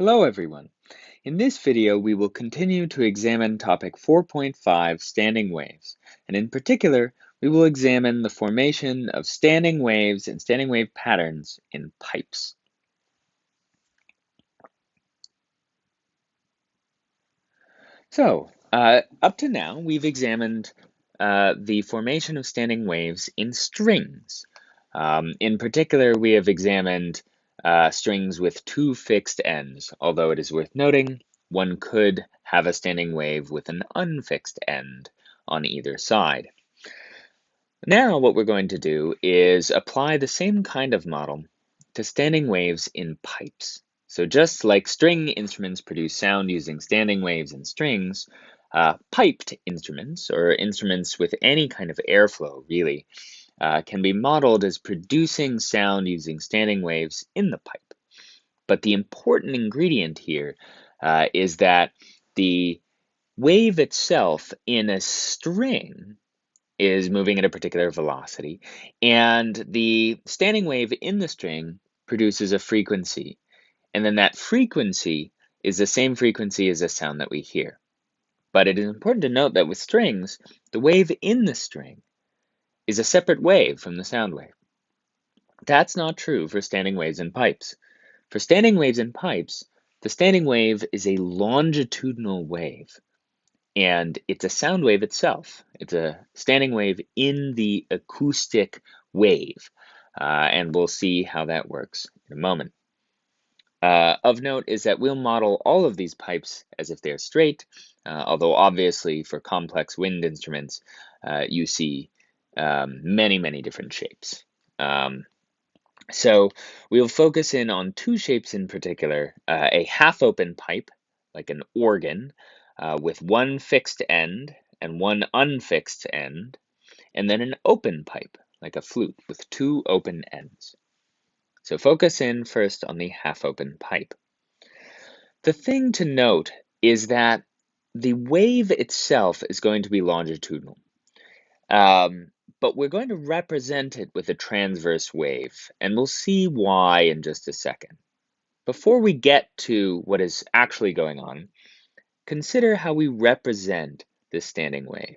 Hello everyone. In this video, we will continue to examine topic 4.5, standing waves, and in particular, we will examine the formation of standing waves and standing wave patterns in pipes. So, up to now, we've examined the formation of standing waves in strings. In particular, we have examined strings with two fixed ends, although it is worth noting one could have a standing wave with an unfixed end on either side. Now what we're going to do is apply the same kind of model to standing waves in pipes. So just like string instruments produce sound using standing waves and strings, piped instruments, or instruments with any kind of airflow really, can be modeled as producing sound using standing waves in the pipe. But the important ingredient here is that the wave itself in a string is moving at a particular velocity, and the standing wave in the string produces a frequency, and then that frequency is the same frequency as the sound that we hear. But it is important to note that with strings, the wave in the string is a separate wave from the sound wave. That's not true for standing waves in pipes. For standing waves in pipes, the standing wave is a longitudinal wave, and it's a sound wave itself. It's a standing wave in the acoustic wave, and we'll see how that works in a moment. Of note is that we'll model all of these pipes as if they're straight, although obviously for complex wind instruments, you see many different shapes. So we'll focus in on two shapes in particular, a half-open pipe, like an organ, with one fixed end and one unfixed end, and then an open pipe, like a flute, with two open ends. So focus in first on the half-open pipe. The thing to note is that the wave itself is going to be longitudinal. But we're going to represent it with a transverse wave, and we'll see why in just a second. Before we get to what is actually going on, consider how we represent this standing wave.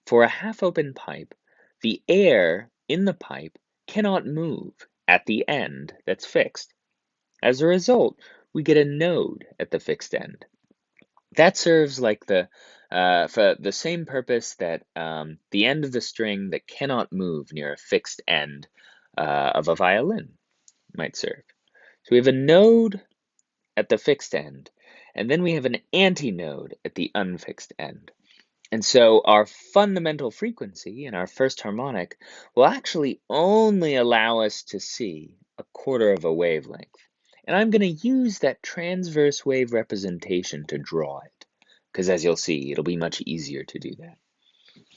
For a half-open pipe, the air in the pipe cannot move at the end that's fixed. As a result, we get a node at the fixed end. That serves like for the same purpose that the end of the string that cannot move near a fixed end of a violin might serve. So we have a node at the fixed end, and then we have an antinode at the unfixed end. And so our fundamental frequency in our first harmonic will actually only allow us to see a quarter of a wavelength. And I'm going to use that transverse wave representation to draw it, because as you'll see, it'll be much easier to do that.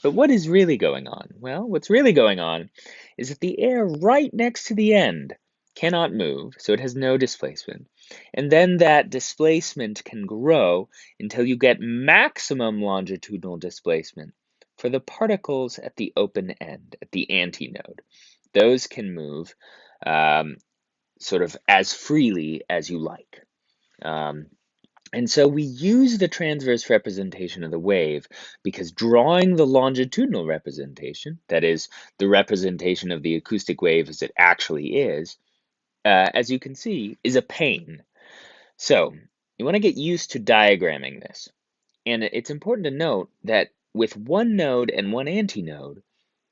But what is really going on? Well, what's really going on is that the air right next to the end cannot move, so it has no displacement. And then that displacement can grow until you get maximum longitudinal displacement for the particles at the open end, at the antinode. Those can move sort of as freely as you like. And so we use the transverse representation of the wave because drawing the longitudinal representation, that is, the representation of the acoustic wave as it actually is, as you can see, is a pain. So you want to get used to diagramming this. And it's important to note that with one node and one antinode,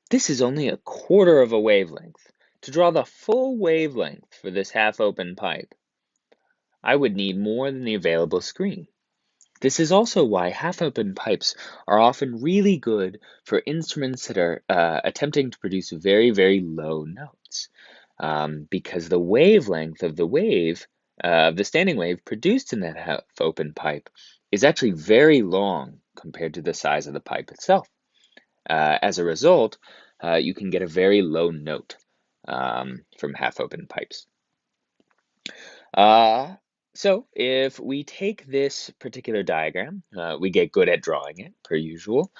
this is only a quarter of a wavelength. To draw the full wavelength for this half-open pipe, I would need more than the available screen. This is also why half-open pipes are often really good for instruments that are attempting to produce very low notes, because the wavelength of the wave, the standing wave produced in that half-open pipe is actually very long compared to the size of the pipe itself. As a result, you can get a very low note from half-open pipes. So if we take this particular diagram, we get good at drawing it, per usual.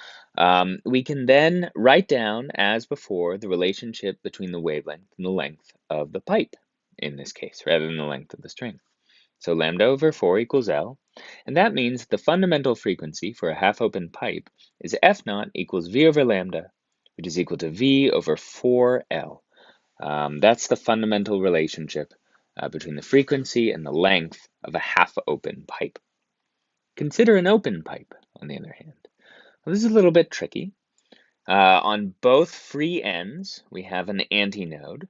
We can then write down, as before, the relationship between the wavelength and the length of the pipe, in this case, rather than the length of the string. So lambda over 4 equals L. And that means the fundamental frequency for a half-open pipe is F naught equals V over lambda, which is equal to V over 4L. That's the fundamental relationship between the frequency and the length of a half-open pipe. Consider an open pipe, on the other hand. Well, this is a little bit tricky. On both free ends, we have an antinode.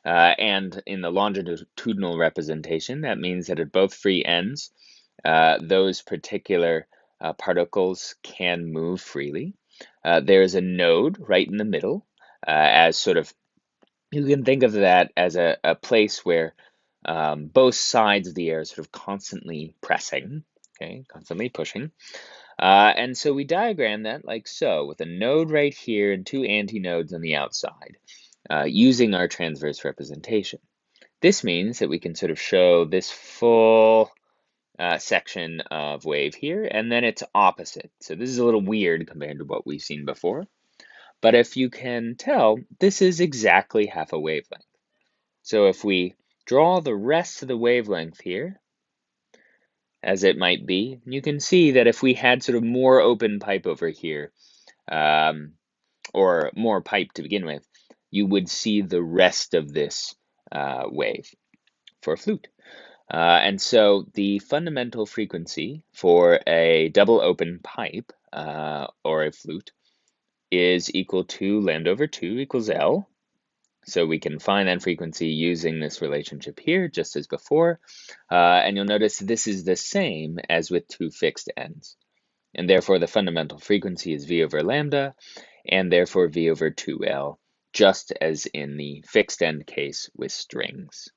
And in the longitudinal representation, that means that at both free ends, those particular particles can move freely. There's a node right in the middle, as sort of, you can think of that as a place where both sides of the air are sort of constantly pressing, okay, constantly pushing. And so we diagram that like so, with a node right here and two antinodes on the outside, using our transverse representation. This means that we can sort of show this full section of wave here, and then its opposite. So this is a little weird compared to what we've seen before. But if you can tell, this is exactly half a wavelength. So if we draw the rest of the wavelength here, as it might be, you can see that if we had sort of more open pipe over here, or more pipe to begin with, you would see the rest of this wave for a flute. And so the fundamental frequency for a double open pipe or a flute is equal to lambda over 2 equals L. So we can find that frequency using this relationship here, just as before. And you'll notice this is the same as with two fixed ends. And therefore, the fundamental frequency is V over lambda, and therefore V over 2L, just as in the fixed end case with strings.